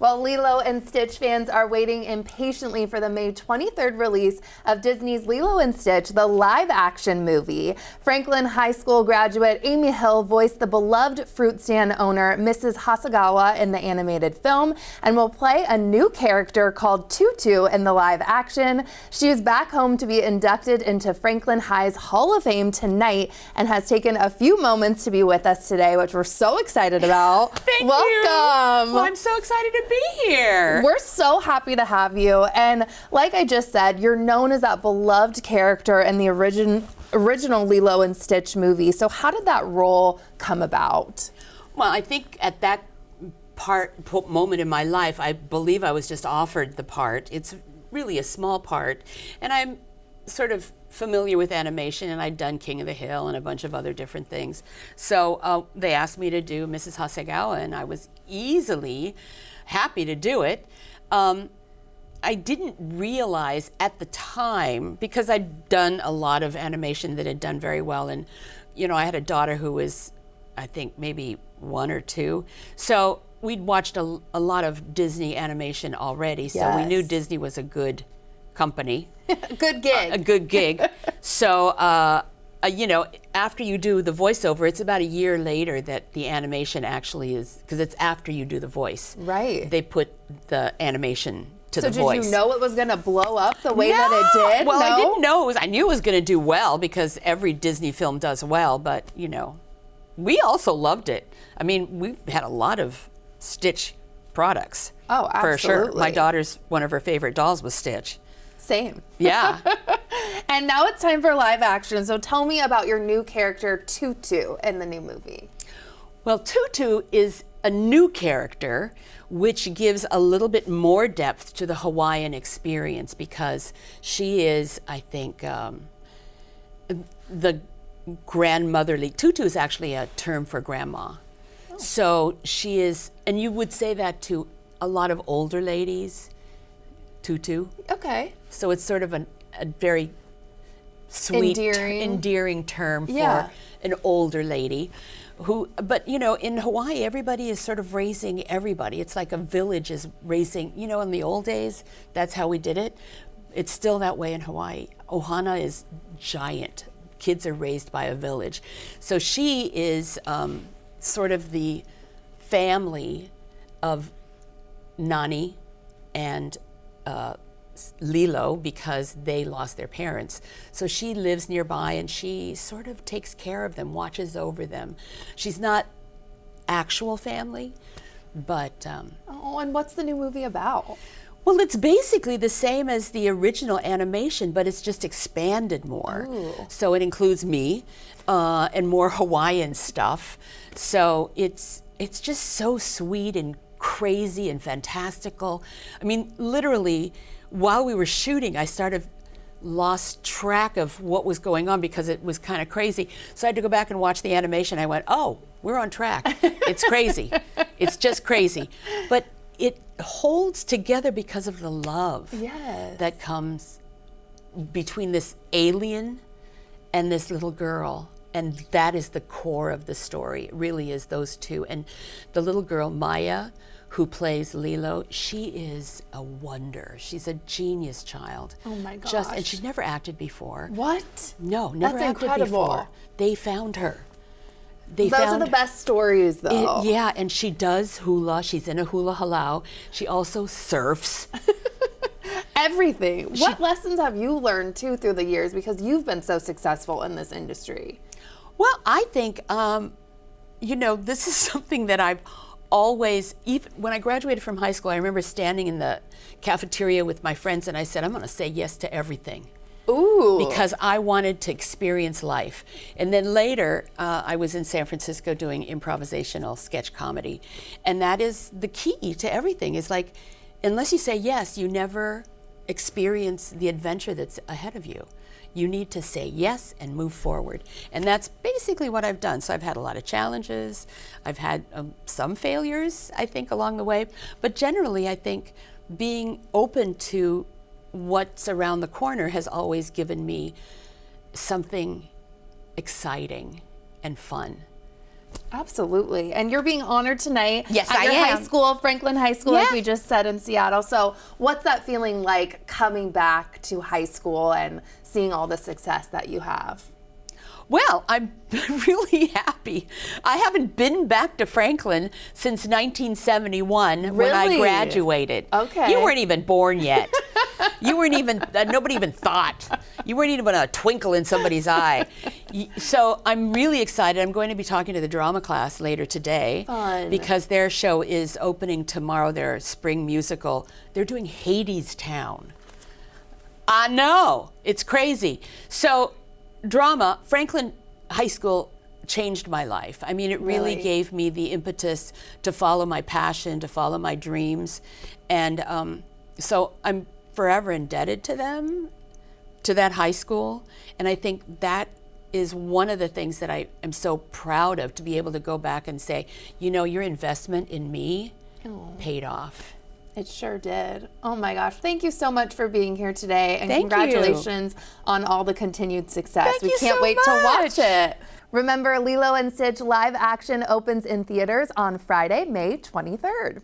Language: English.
Well, Lilo and Stitch fans are waiting impatiently for the May 23rd release of Disney's Lilo and Stitch, the live-action movie. Franklin High School graduate Amy Hill voiced the beloved fruit stand owner, Mrs. Hasegawa, in the animated film and will play a new character called Tutu in the live action. She is back home to be inducted into Franklin High's Hall of Fame tonight and has taken a few moments to be with us today, which we're so excited about. Thank you. Welcome. Well, I'm so excited to be here. We're so happy to have you. And like I just said, you're known as that beloved character in the original Lilo and Stitch movie. So how did that role come about? Well, I think at that moment in my life, I believe I was just offered the part. It's really a small part. And I'm sort of familiar with animation, and I'd done King of the Hill and a bunch of other different things. So they asked me to do Mrs. Hasegawa, and I was easily happy to do it. I didn't realize at the time, because I'd done a lot of animation that had done very well, and I had a daughter who was, I think, maybe 1 or 2. So we'd watched a lot of Disney animation already, so we knew Disney was a good company. Good gig. A good gig. So, after you do the voiceover, it's about a year later that the animation actually is, because it's after you do the voice. Right. They put the animation to the voice. So did you know it was going to blow up the way that it did? Well, I didn't know. I knew it was going to do well because every Disney film does well, but, we also loved it. I mean, we've had a lot of Stitch products. Oh, absolutely. For sure. My daughter's, one of her favorite dolls was Stitch. Same. Yeah. And now it's time for live action. So tell me about your new character, Tutu, in the new movie. Well, Tutu is a new character, which gives a little bit more depth to the Hawaiian experience because she is, I think, the grandmotherly. Tutu is actually a term for grandma. Oh. So she is, and you would say that to a lot of older ladies, Tutu. Okay. So it's sort of a very sweet, endearing term for an older lady but in Hawaii, everybody is sort of raising everybody. It's like a village is raising, in the old days, that's how we did it. It's still that way in Hawaii. Ohana is giant. Kids are raised by a village. So she is sort of the family of Nani and Lilo because they lost their parents. So she lives nearby and she sort of takes care of them, watches over them. She's not actual family, but... and what's the new movie about? Well, it's basically the same as the original animation, but it's just expanded more. Ooh. So it includes me and more Hawaiian stuff. So it's just so sweet and crazy and fantastical. I mean, literally, while we were shooting, I lost track of what was going on because it was kind of crazy. So I had to go back and watch the animation. I went, oh, we're on track. It's crazy. It's just crazy. But it holds together because of the love that comes between this alien and this little girl. And that is the core of the story. It really is those two. And the little girl, Maya, who plays Lilo, she is a wonder. She's a genius child. Oh my gosh. And she'd never acted before. What? No, never That's acted incredible. before. They found her. Those are the best stories, though. Yeah, and she does hula. She's in a hula halau. She also surfs. Everything. What lessons have you learned, too, through the years? Because you've been so successful in this industry. Well, I think, this is something that I've always, even when I graduated from high school, I remember standing in the cafeteria with my friends and I said, I'm going to say yes to everything. Ooh. Because I wanted to experience life. And then later, I was in San Francisco doing improvisational sketch comedy. And that is the key to everything. It's like, unless you say yes, you never experience the adventure that's ahead of you. You need to say yes and move forward. And that's basically what I've done. So I've had a lot of challenges. I've had some failures, I think, along the way. But generally, I think being open to what's around the corner has always given me something exciting and fun. Absolutely. And you're being honored tonight Yes, at I your am. high school, Franklin High School, like Yeah. we just said in Seattle. So what's that feeling like coming back to high school and seeing all the success that you have? Well, I'm really happy. I haven't been back to Franklin since 1971 when I Really? graduated. Okay. You weren't even born yet. You weren't even, nobody even thought. You weren't even a twinkle in somebody's eye. So I'm really excited. I'm going to be talking to the drama class later today. Fun. Because their show is opening tomorrow, their spring musical. They're doing Hadestown. I know, it's crazy. So drama, Franklin High School changed my life. I mean, it really gave me the impetus to follow my passion, to follow my dreams. And so I'm forever indebted to them, to that high school. And I think that is one of the things that I am so proud of, to be able to go back and say, you know, your investment in me paid off. It sure did. Oh my gosh. Thank you so much for being here today. And Thank you. congratulations on all the continued success. Thank We you can't so wait to much. watch it. Remember, Lilo and Stitch live action opens in theaters on Friday, May 23rd.